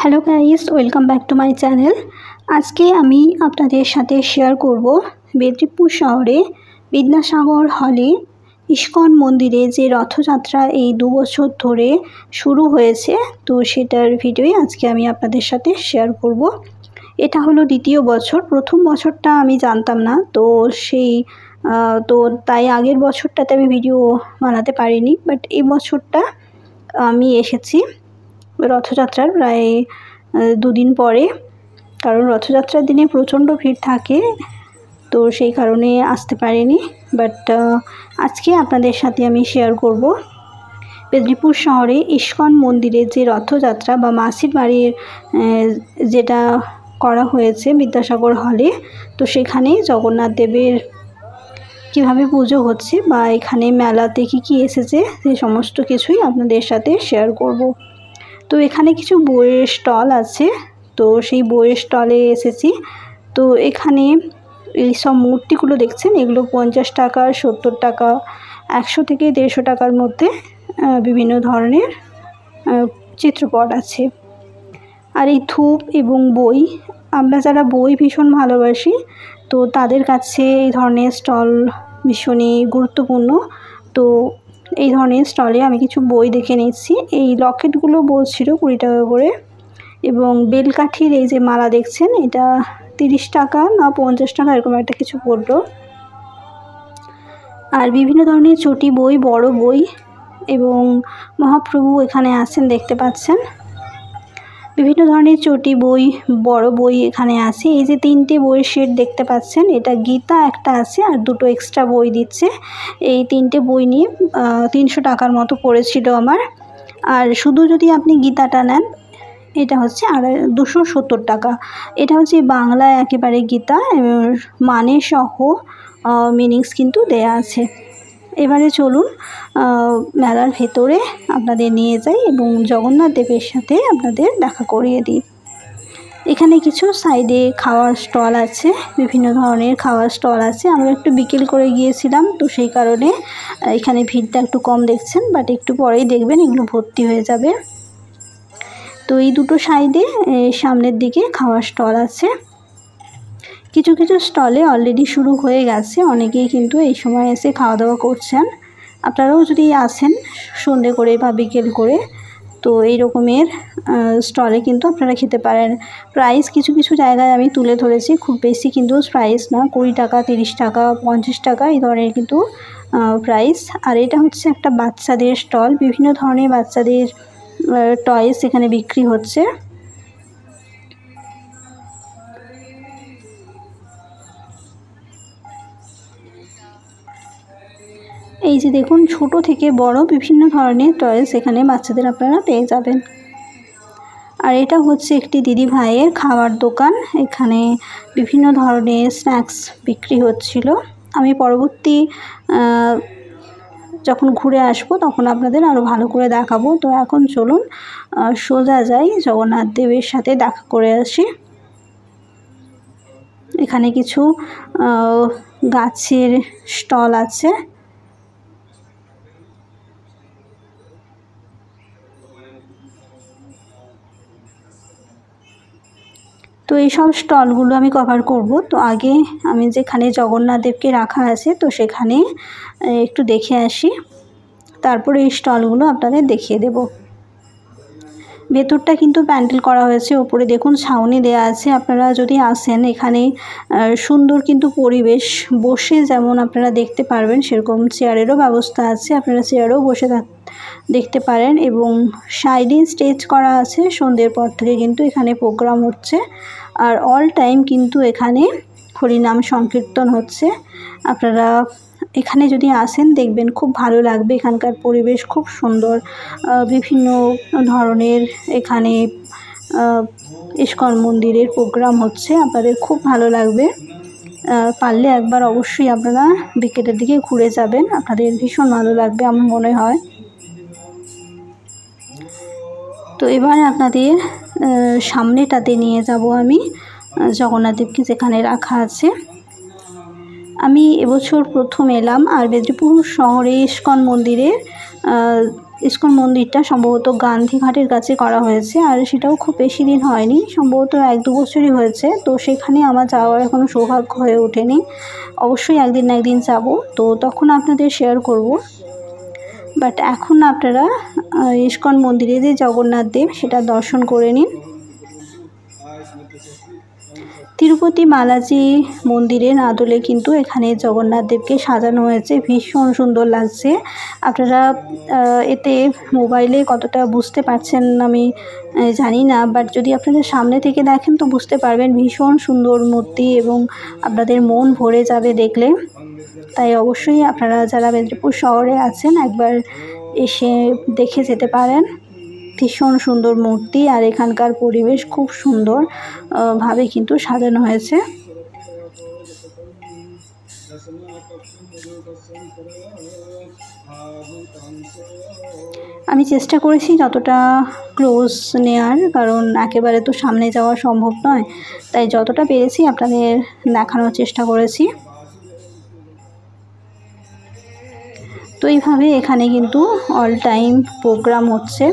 Hello guys, welcome back to my channel. আজকে আমি আপনাদের সাথে শেয়ার করব মেদিনীপুর শহরে বিদ্যাসাগর হলে ইস্কন মন্দিরে যে রথযাত্রা এই 2 বছর ধরে শুরু হয়েছে, তো সেটার ভিডিওই আজকে আমি আপনাদের সাথে শেয়ার করব। এটা হলো দ্বিতীয় বছর। প্রথম বছরটা আমি জানতাম না, তো তাই আগের বছরটাতে আমি ভিডিও বানাতে পারিনি, বাট এই বছরটা আমি এসেছি রথযাত্রার প্রায় 2 দিন পরে, কারণ রথযাত্রার দিনে প্রচণ্ড ভিড় থাকে, তো সেই কারণে আসতে পারিনি। বাট আজকে আপনাদের সাথে আমি শেয়ার করব মেদিনীপুর শহরে ইস্কন মন্দিরে যে রথযাত্রা বা মাসির বাড়ির যেটা করা হয়েছে বিদ্যাসাগর হলে, তো সেখানে জগন্নাথ দেবের কীভাবে পুজো হচ্ছে বা এখানে মেলাতে কী এসেছে সেই সমস্ত কিছুই আপনাদের সাথে শেয়ার করব। তো এখানে কিছু বইয়ের স্টল আছে, তো সেই বইয়ের স্টলে এসেছি। তো এখানে এই সব মূর্তিগুলো দেখছেন, এগুলো 50 টাকা, 70 টাকা, 100 থেকে 150 টাকার মধ্যে বিভিন্ন ধরনের চিত্রপট আছে। আর এই ধূপ এবং বই, আমরা যারা বই ভীষণ ভালোবাসি, তো তাদের কাছে এই ধরনের স্টল ভীষণই গুরুত্বপূর্ণ। তো এই ধরনের স্টলে আমি কিছু বই দেখে নিচ্ছি। এই লকেটগুলো বলছিল 20 টাকা করে, এবং বেলকাঠির এই যে মালা দেখছেন, এটা 30 টাকা না 50 টাকা এরকম একটা কিছু পড়লো। আর বিভিন্ন ধরনের চটি বই, বড় বই, এবং মহাপ্রভু এখানে আছেন দেখতে পাচ্ছেন। বিভিন্ন ধরনের চটি বই, বড় বই এখানে আছে। এই যে 3টে বইয়ের সেট দেখতে পাচ্ছেন, এটা গীতা একটা আছে আর 2টো এক্সট্রা বই দিচ্ছে। এই 3টে বই নিয়ে 300 টাকার মতো পড়েছিল আমার। আর শুধু যদি আপনি গীতাটা নেন, এটা হচ্ছে 270 টাকা। এটা হচ্ছে বাংলায় একেবারে গীতা, মানে সহ মিনিংস কিন্তু দেয়া আছে। এবারে চলুন মেলার ভেতরে আপনাদের নিয়ে যাই এবং জগন্নাথ দেবের সাথে আপনাদের দেখা করিয়ে দিই। এখানে কিছু সাইডে খাওয়ার স্টল আছে, বিভিন্ন ধরনের খাওয়ার স্টল আছে। আমরা একটু বিকেল করে গিয়েছিলাম, তো সেই কারণে এখানে ভিড়টা একটু কম দেখছেন, বাট একটু পরেই দেখবেন এগুলো ভর্তি হয়ে যাবে। তো এই দুটো সাইডে সামনের দিকে খাওয়ার স্টল আছে। কিছু কিছু স্টলে অলরেডি শুরু হয়ে গেছে, অনেকেই কিন্তু এই সময় এসে খাওয়া দাওয়া করছেন। আপনারাও যদি আসেন সন্ধে করে বা বিকেল করে, তো এই রকমের স্টলে কিন্তু আপনারা খেতে পারেন। প্রাইস কিছু কিছু জায়গায় আমি তুলে ধরেছি, খুব বেশি কিন্তু প্রাইস না, 20 টাকা, 30 টাকা, 50 টাকা এই ধরনের কিন্তু প্রাইস। আর এটা হচ্ছে একটা বাচ্চাদের স্টল, বিভিন্ন ধরনের বাচ্চাদের টয়েস এখানে বিক্রি হচ্ছে। এই যে দেখুন, ছোট থেকে বড় বিভিন্ন ধরনের টয়েস এখানে বাচ্চাদের আপনারা পেয়ে যাবেন। আর এটা হচ্ছে একটি দিদি ভাইয়ের খাওয়ার দোকান, এখানে বিভিন্ন ধরনের স্ন্যাক্স বিক্রি হচ্ছিল। আমি পরবর্তী যখন ঘুরে আসবো তখন আপনাদের আরও ভালো করে দেখাবো। তো এখন চলুন সোজা যাই, জগন্নাথ দেবের সাথে দেখা করে আসি। এখানে কিছু গাছের স্টল আছে। তো এইসব স্টলগুলো আমি কভার করব। তো আগে আমি যেখানে জগন্নাথ দেবকে রাখা আছে, তো সেখানে একটু দেখে আসি, তারপরে এই স্টলগুলো আপনাদের দেখিয়ে দেব। ভেতরটা কিন্তু প্যান্ডেল করা হয়েছে, ওপরে দেখুন ছাউনি দেয়া আছে। আপনারা যদি আসেন এখানে সুন্দর কিন্তু পরিবেশ, বসে যেমন আপনারা দেখতে পারবেন সেরকম চেয়ারেরও ব্যবস্থা আছে, আপনারা চেয়ারেও বসে দেখতে পারেন। এবং সাইডে স্টেজ করা আছে, সন্ধ্যের পর থেকে কিন্তু এখানে প্রোগ্রাম হচ্ছে। আর অল টাইম কিন্তু এখানে হরিনাম সংকীর্তন হচ্ছে। আপনারা এখানে যদি আসেন দেখবেন খুব ভালো লাগবে, এখানকার পরিবেশ খুব সুন্দর। বিভিন্ন ধরনের এখানে ইস্কন মন্দিরের প্রোগ্রাম হচ্ছে, আপনাদের খুব ভালো লাগবে। পারলে একবার অবশ্যই আপনারা বিকেলের দিকে ঘুরে যাবেন, আপনাদের ভীষণ ভালো লাগবে আমার মনে হয়। তো এবার আপনাদের সামনেটাতে নিয়ে যাব আমি, জগন্নাথ দেবকে যেখানে রাখা আছে। আমি এবছর প্রথম এলাম, আর মেদিনীপুর শহরে ইস্কন মন্দিরে ইস্কন মন্দিরটা সম্ভবত গান্ধীঘাটের কাছে করা হয়েছে, আর সেটাও খুব বেশি দিন হয়নি, সম্ভবত 1-2 বছরই হয়েছে। তো সেখানে আমার যাওয়ার এখনও সৌভাগ্য হয়ে ওঠেনি। অবশ্যই একদিন না একদিন যাব, তো তখন আপনাদের শেয়ার করব। বাট এখন আপনারা ইস্কন মন্দিরে যে জগন্নাথ দেব সেটা দর্শন করে নিন। তিরুপতি বালাজি মন্দিরের আদলে কিন্তু এখানে জগন্নাথ দেবকে সাজানো হয়েছে, ভীষণ সুন্দর লাগছে। আপনারা এতে মোবাইলে কতটা বুঝতে পারছেন আমি জানি না, বাট যদি আপনারা সামনে থেকে দেখেন তো বুঝতে পারবেন, ভীষণ সুন্দর মূর্তি এবং আপনাদের মন ভরে যাবে দেখলে। তাই অবশ্যই আপনারা যারা মেদিনীপুর শহরে আছেন একবার এসে দেখে যেতে পারেন। ভীষণ সুন্দর মূর্তি, আর এখানকার পরিবেশ খুব সুন্দর ভাবে কিন্তু সাজানো হয়েছে। আমি চেষ্টা করেছি যতটা ক্লোজ নেয়ার, কারণ একেবারে তো সামনে যাওয়া সম্ভব নয়, তাই যতটা পেরেছি আপনাদের দেখানোর চেষ্টা করেছি। তো এইভাবে এখানে কিন্তু অল টাইম প্রোগ্রাম হচ্ছে।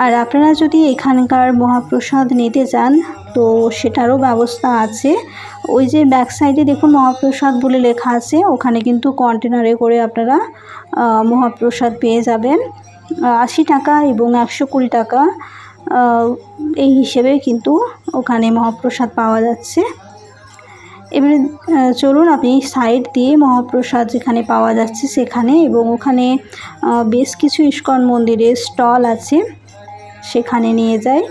আর আপনারা যদি এখানকার মহাপ্রসাদ নিতে চান তো সেটারও ব্যবস্থা আছে। ওই যে ব্যাক সাইডে দেখুন মহাপ্রসাদ বলে লেখা আছে, ওখানে কিন্তু কন্টেনারে করে আপনারা মহাপ্রসাদ পেয়ে যাবেন। 80 টাকা এবং 120 টাকা এই হিসেবে কিন্তু ওখানে মহাপ্রসাদ পাওয়া যাচ্ছে। এবারে চলুন আপনি সাইড দিয়ে মহাপ্রসাদ যেখানে পাওয়া যাচ্ছে সেখানে, এবং ওখানে বেশ কিছু ইস্কন মন্দিরের স্টল আছে সেখানে নিয়ে যাই।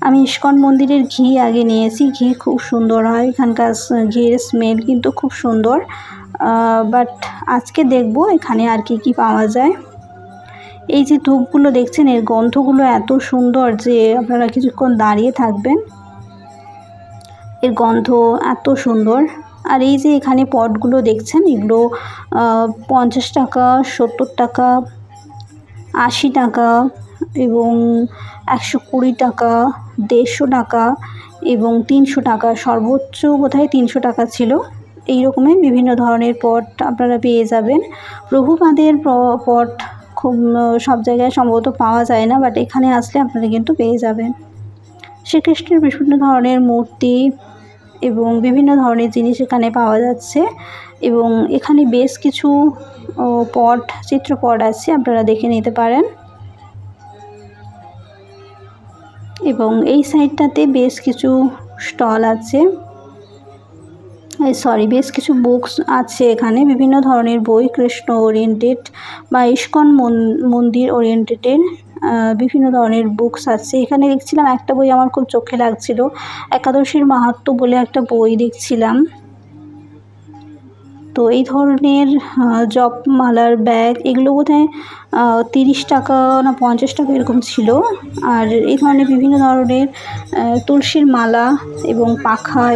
আমি ইস্কন মন্দিরের ঘি আগে নিয়েছি, ঘি খুব সুন্দর হয়, এখানকার ঘিয়ের স্মেল কিন্তু খুব সুন্দর। বাট আজকে দেখব এখানে আর কি পাওয়া যায়। এই যে ধূপগুলো দেখছেন এর গন্ধগুলো এত সুন্দর যে আপনারা কিছুক্ষণ দাঁড়িয়ে থাকবেন, এর গন্ধ এত সুন্দর। আর এই যে এখানে পটগুলো দেখছেন এগুলো 50 টাকা, 70 টাকা, 80 টাকা এবং 120 টাকা, 150 টাকা এবং 300 টাকা, সর্বোচ্চ বোধহয় 300 টাকা ছিল। এই রকমের বিভিন্ন ধরনের পট আপনারা পেয়ে যাবেন। প্রভুপাদের পট খুব সব জায়গায় সম্ভবত পাওয়া যায় না, বাট এখানে আসলে আপনারা কিন্তু পেয়ে যাবেন। শ্রীকৃষ্ণের বিভিন্ন ধরনের মূর্তি এবং বিভিন্ন ধরনের জিনিস এখানে পাওয়া যাচ্ছে, এবং এখানে বেশ কিছু চিত্রপট আছে, আপনারা দেখে নিতে পারেন। এবং এই সাইডটাতে বেশ কিছু স্টল আছে, বেশ কিছু বুকস আছে এখানে, বিভিন্ন ধরনের বই, কৃষ্ণ ওরিয়েন্টেড বা ইস্কন মন্দির ওরিয়েন্টেডের বিভিন্ন ধরনের বুকস আছে। এখানে দেখছিলাম একটা বই আমার খুব চোখে লাগছিল, একাদশীর মাহাত্ম্য বলে একটা বই দেখছিলাম। তো এই ধরনের জপমালার ব্যাগ, এগুলো বোধহয় 30 টাকা না 50 টাকা এরকম ছিল। আর এই ধরনের বিভিন্ন ধরনের তুলসীর মালা এবং পাখা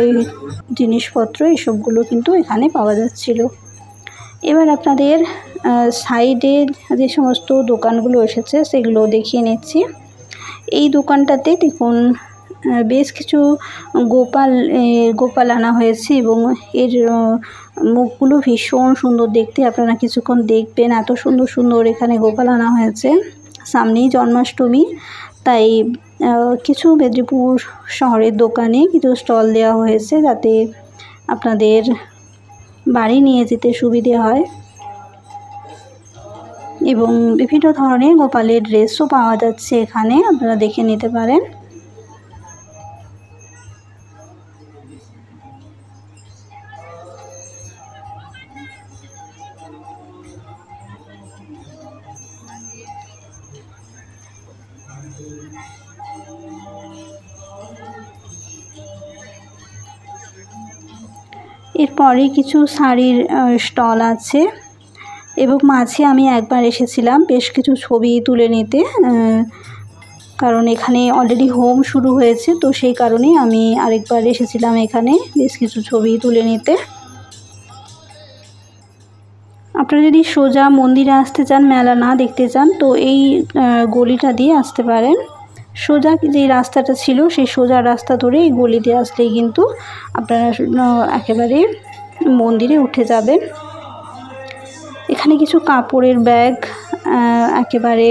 জিনিসপত্র এসবগুলো কিন্তু এখানে পাওয়া যাচ্ছিল। এবার আপনাদের সাইডে যে সমস্ত দোকানগুলো এসেছে সেগুলো দেখিয়ে নিচ্ছি। এই দোকানটাতে দেখুন বেশ কিছু গোপাল আনা হয়েছে, এবং এর মুখগুলো ভীষণ সুন্দর দেখতে, আপনারা কিছুক্ষণ দেখবেন, এত সুন্দর সুন্দর এখানে গোপাল আনা হয়েছে। সামনেই জন্মাষ্টমী, তাই কিছু মেদিনীপুর শহরের দোকানে কিছু স্টল দেওয়া হয়েছে যাতে আপনাদের বাড়ি নিয়ে যেতে সুবিধে হয়। এবং বিভিন্ন ধরনের গোপালের ড্রেসও পাওয়া যাচ্ছে এখানে, আপনারা দেখে নিতে পারেন। এরপরে কিছু শাড়ির স্টল আছে, এবং মাঝে আমি একবার এসেছিলাম বেশ কিছু ছবি তুলে নিতে, কারণ এখানে অলরেডি হোম শুরু হয়েছে, তো সেই কারণেই আমি আরেকবার এসেছিলাম এখানে বেশ কিছু ছবি তুলে নিতে। আপনারা যদি সোজা মন্দিরে আসতে চান, মেলা না দেখতে চান, তো এই গলিটা দিয়ে আসতে পারেন। সোজা যে রাস্তাটা ছিল সেই সোজা রাস্তা ধরে এই গলি দিয়ে আসলেই কিন্তু আপনারা একেবারে মন্দিরে উঠে যাবেন। এখানে কিছু কাপড়ের ব্যাগ একেবারে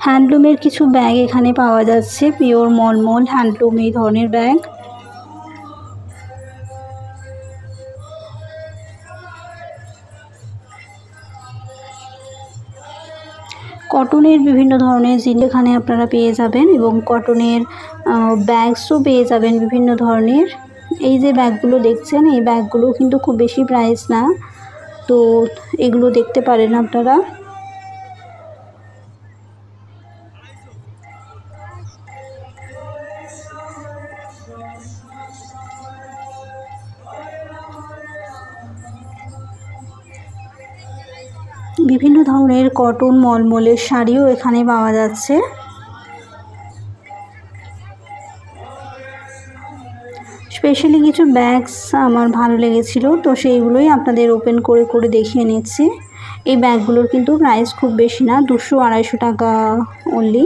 হ্যান্ডলুমের কিছু ব্যাগ এখানে পাওয়া যাচ্ছে, পিওর মলমল হ্যান্ডলুম এই ধরনের ব্যাগ। কটনের বিভিন্ন ধরনের জিনিস এখানে আপনারা পেয়ে যাবেন এবং কটনের ব্যাগসও পেয়ে যাবেন বিভিন্ন ধরনের। এই যে ব্যাগগুলো দেখছেন, এই ব্যাগগুলো কিন্তু খুব বেশি প্রাইস না, তো এগুলো দেখতে পারেন আপনারা। বিভিন্ন ধরনের কটন মলমলের শাড়িও এখানে পাওয়া যাচ্ছে। স্পেশালি কিছু ব্যাগস আমার ভালো লেগেছিল, তো সেইগুলোই আপনাদের ওপেন করে করে দেখিয়ে নিচ্ছি। এই ব্যাগগুলোর কিন্তু প্রাইস খুব বেশি না, 200-250 টাকা অনলি।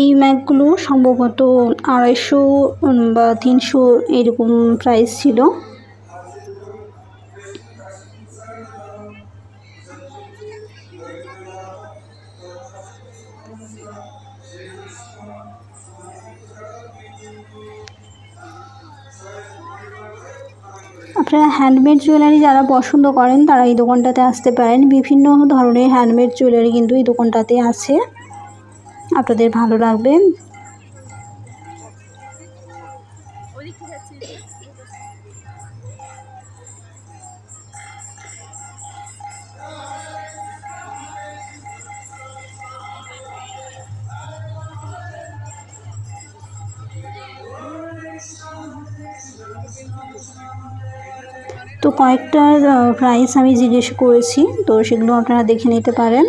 এই ব্যাগগুলো সম্ভবত 250 বা 300 এরকম প্রাইস ছিল। আপনারা হ্যান্ডমেড জুয়েলারি যারা পছন্দ করেন তারা এই দোকানটাতে আসতে পারেন। বিভিন্ন ধরনের হ্যান্ডমেড জুয়েলারি কিন্তু এই দোকানটাতে আছে, আপনাদের ভালো লাগবে। তো কয়েকটার প্রাইস আমি জিজ্ঞেস করেছি, তো সেগুলো আপনারা দেখে নিতে পারেন।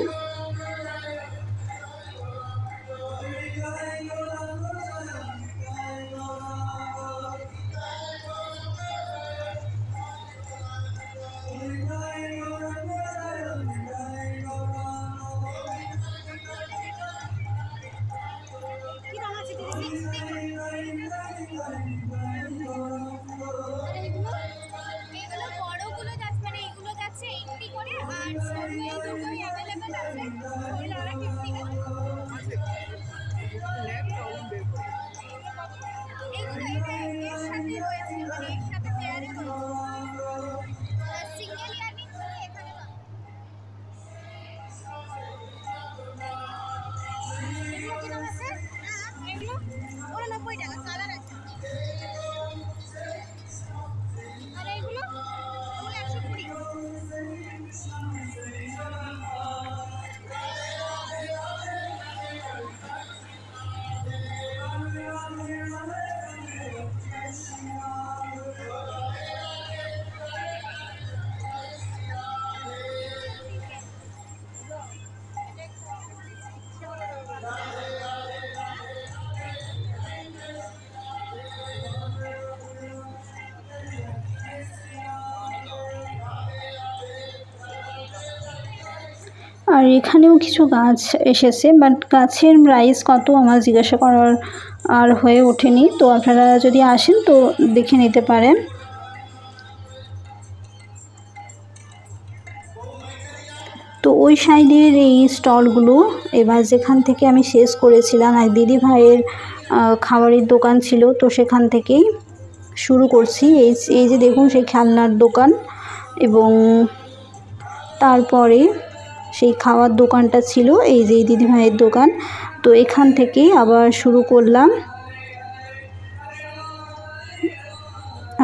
আর এখানেও কিছু গাছ এসেছে, বাট গাছের প্রাইস কত আমার জিজ্ঞাসা করার আর হয়ে ওঠেনি, তো আপনারা যদি আসেন তো দেখে নিতে পারেন। তো ওই সাইডের এই স্টলগুলো এবার যেখান থেকে আমি শেষ করেছিলাম, এক দিদি ভাইয়ের খাবারের দোকান ছিল, তো সেখান থেকেই শুরু করছি। এই যে দেখুন সেই খেলনার দোকান, এবং তারপরে সেই খাওয়ার দোকানটা ছিল, এই যে দিদি ভাইয়ের দোকান। তো এখান থেকেই আবার শুরু করলাম,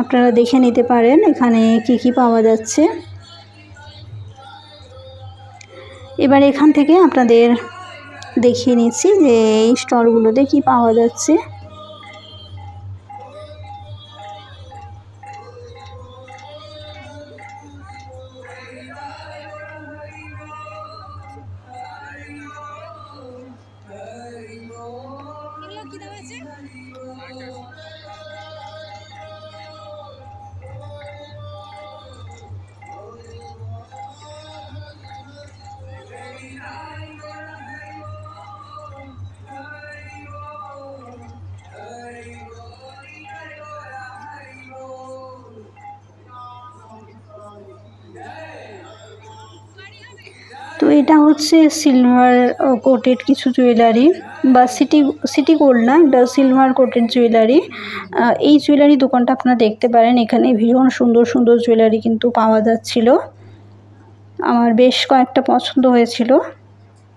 আপনারা দেখে নিতে পারেন এখানে কি কি পাওয়া যাচ্ছে। এবার এখান থেকে আপনাদের দেখিয়ে নিচ্ছি যে এই স্টলগুলোতে কি পাওয়া যাচ্ছে। তো এটা হচ্ছে সিলভার কোটেড কিছু জুয়েলারি, বা সিটি গোল্ড না, এটা সিলভার কোটেড জুয়েলারি। এই জুয়েলারি দোকানটা আপনারা দেখতে পারেন, এখানে ভীষণ সুন্দর সুন্দর জুয়েলারি কিন্তু পাওয়া যাচ্ছিল। আমার বেশ কয়েকটা পছন্দ হয়েছিল।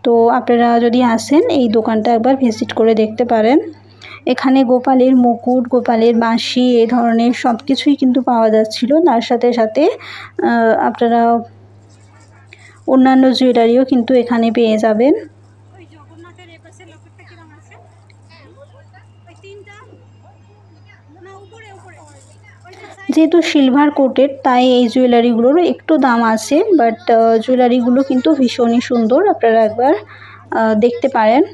তো আপনারা যদি আসেন এই দোকানটা একবার ভিজিট করে দেখতে পারেন। এখানে গোপালের মুকুট, গোপালের বাঁশি, এই ধরনের সব কিছুই কিন্তু পাওয়া যাচ্ছিল। তার সাথে সাথে আপনারা অন্যান্য জুয়েলারিও কিন্তু এখানে পেয়ে যাবেন। যেহেতু সিলভার কোটেড তাই এই জুয়েলারিগুলোর একটু দাম আছে, বাট জুয়েলারিগুলো কিন্তু ভীষণই সুন্দর, আপনারা একবার দেখতে পারেন।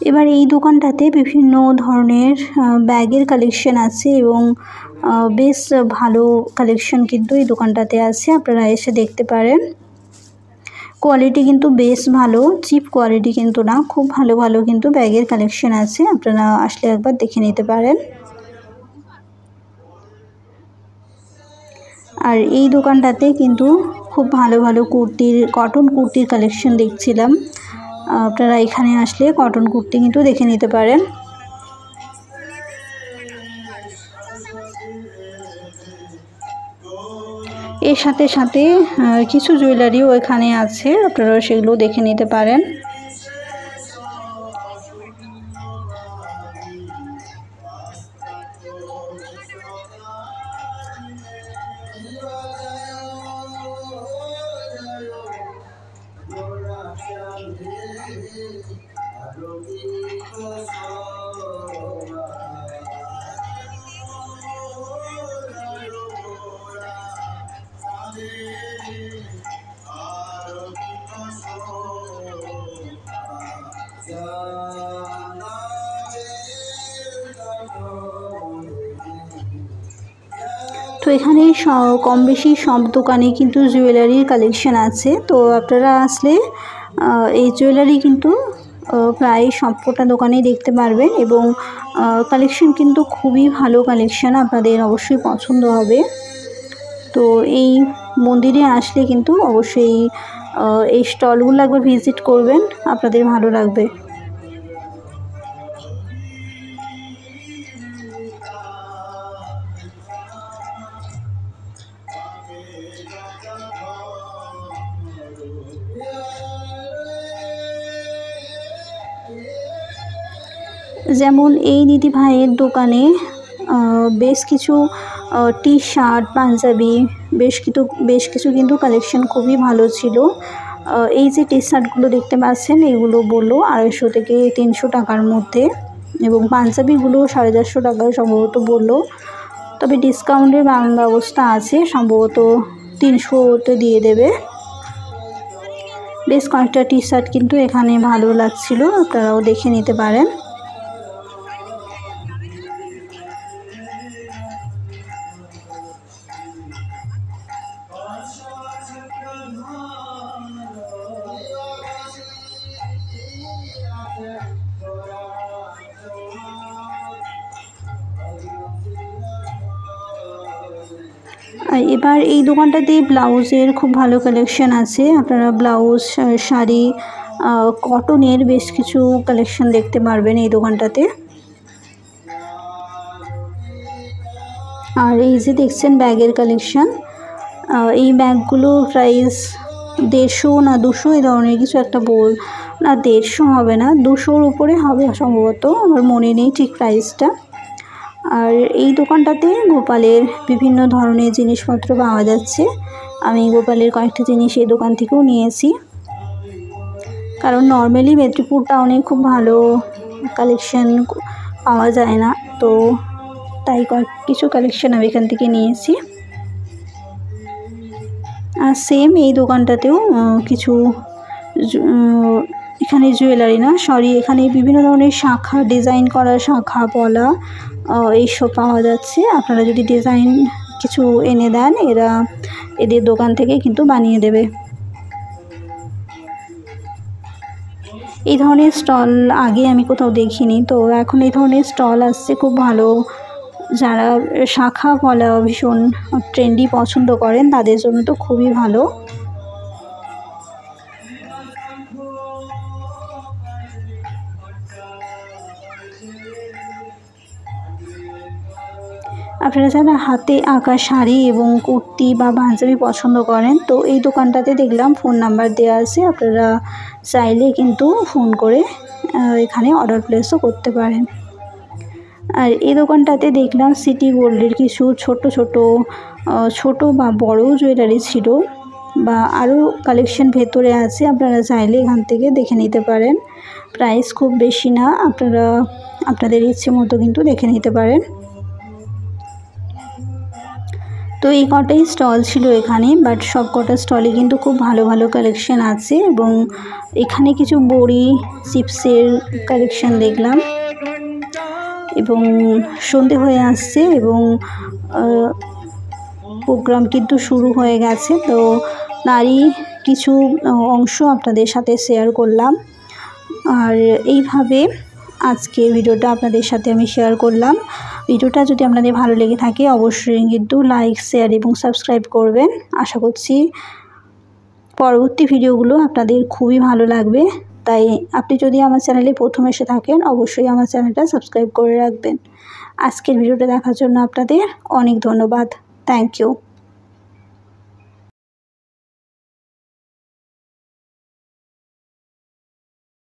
এবার এই দোকানটাতে বিভিন্ন ধরনের ব্যাগের কালেকশন আছে এবং বেশ ভালো কালেকশন কিন্তু এই দোকানটাতে আছে, আপনারা এসে দেখতে পারেন। কোয়ালিটি কিন্তু বেশ ভালো, চিপ কোয়ালিটি কিন্তু না, খুব ভালো ভালো কিন্তু ব্যাগের কালেকশন আছে, আপনারা আসলে একবার দেখে নিতে পারেন। আর এই দোকানটাতে কিন্তু খুব ভালো ভালো কুর্তির, কটন কুর্তির কালেকশন দেখছিলাম। আপনারা এখানে আসলে কটন কুর্তি কিন্তু দেখে নিতে পারেন। এর সাথে সাথে কিছু জুয়েলারিও এখানে আছে, আপনারা সেগুলো দেখে নিতে পারেন। তো এখানে কম বেশি সব দোকানে কিন্তু জুয়েলারির কালেকশন আছে। তো আপনারা আসলে এই জুয়েলারি কিন্তু প্রায় সবকটা দোকানেই দেখতে পারবেন এবং কালেকশন কিন্তু খুবই ভালো কালেকশন, আপনাদের অবশ্যই পছন্দ হবে। তো এই মন্দিরে আসলে কিন্তু অবশ্যই এই স্টলগুলো একবার ভিজিট করবেন, আপনাদের ভালো লাগবে। যেমন এই দিদি ভাইয়ের দোকানে বেশ কিছু টি শার্ট, পাঞ্জাবি, বেশ কিছু কিন্তু কালেকশন খুবই ভালো ছিল। এই যে টি শার্টগুলো দেখতে পাচ্ছেন এগুলো বললো 250 থেকে 300 টাকার মধ্যে, এবং পাঞ্জাবিগুলো 450 টাকায় সম্ভবত বললো, তবে ডিসকাউন্টের ব্যবস্থা আছে, সম্ভবত 300-তে দিয়ে দেবে। বেশ কয়েকটা টি শার্ট কিন্তু এখানে ভালো লাগছিল, আপনারাও দেখে নিতে পারেন। এবার এই দোকানটাতে ব্লাউজের খুব ভালো কালেকশন আছে, আপনারা ব্লাউজ, শাড়ি, কটনের বেশ কিছু কালেকশন দেখতে পারবেন এই দোকানটাতে। আর এই যে দেখছেন ব্যাগের কালেকশন, এই ব্যাগগুলো প্রাইস 150 না 200 এই ধরনের কিছু একটা না 150 হবে না, 200-র উপরে হবে সম্ভবত, আমার মনে নেই ঠিক প্রাইসটা। আর এই দোকানটাতে গোপালের বিভিন্ন ধরনের জিনিসপত্র পাওয়া যাচ্ছে, আমি গোপালের কয়েকটা জিনিস এই দোকান থেকেও নিয়েছি, কারণ নর্মালি মেদিনীপুর টাউনে খুব ভালো কালেকশন পাওয়া যায় না, তো তাই কিছু কালেকশন আমি এখান থেকে নিয়েছি। আর সেম এই দোকানটাতেও কিছু এখানে জুয়েলারি না সরি, এখানে বিভিন্ন ধরনের শাঁখা, ডিজাইন করা শাঁখা পলা এইসব পাওয়া যাচ্ছে। আপনারা যদি ডিজাইন কিছু এনে দেন, এদের দোকান থেকে কিন্তু বানিয়ে দেবে। এই ধরনের স্টল আগে আমি কোথাও দেখিনি, তো এখন এই ধরনের স্টল আসছে, খুব ভালো। যারা শাঁখা পলা ভীষণ ট্রেন্ডি পছন্দ করেন তাদের জন্য তো খুবই ভালো। আপনারা যারা হাতে আঁকা শাড়ি এবং কুর্তি বা পাঞ্জাবি পছন্দ করেন, তো এই দোকানটাতে দেখলাম ফোন নাম্বার দেওয়া আছে, আপনারা চাইলে কিন্তু ফোন করে এখানে অর্ডার প্লেসও করতে পারেন। আর এই দোকানটাতে দেখলাম সিটি গোল্ডের কিছু ছোট বা বড় জুয়েলারি ছিল, বা আরও কালেকশন ভেতরে আছে, আপনারা চাইলে এখান থেকে দেখে নিতে পারেন। প্রাইস খুব বেশি না, আপনারা আপনাদের ইচ্ছে মতো কিন্তু দেখে নিতে পারেন। তো এই কটাই স্টল ছিল এখানে, বাট সব কটা স্টলে কিন্তু খুব ভালো ভালো কালেকশন আছে। এবং এখানে কিছু বড়ি চিপসের কালেকশন দেখলাম। এবং সন্ধে হয়ে আসছে এবং প্রোগ্রাম কিন্তু শুরু হয়ে গেছে। তো তারই কিছু অংশ আপনাদের সাথে শেয়ার করলাম। আর এইভাবে আজকে ভিডিওটা আপনাদের সাথে আমি শেয়ার করলাম। ভিডিওটা যদি আপনাদের ভালো লেগে থাকে অবশ্যই কিন্তু লাইক, শেয়ার এবং সাবস্ক্রাইব করবেন। আশা করছি পরবর্তী ভিডিওগুলো আপনাদের খুবই ভালো লাগবে। তাই আপনি যদি আমার চ্যানেলে প্রথম এসে থাকেন অবশ্যই আমার চ্যানেলটা সাবস্ক্রাইব করে রাখবেন। আজকের ভিডিওটা দেখার জন্য আপনাদের অনেক ধন্যবাদ। Thank you.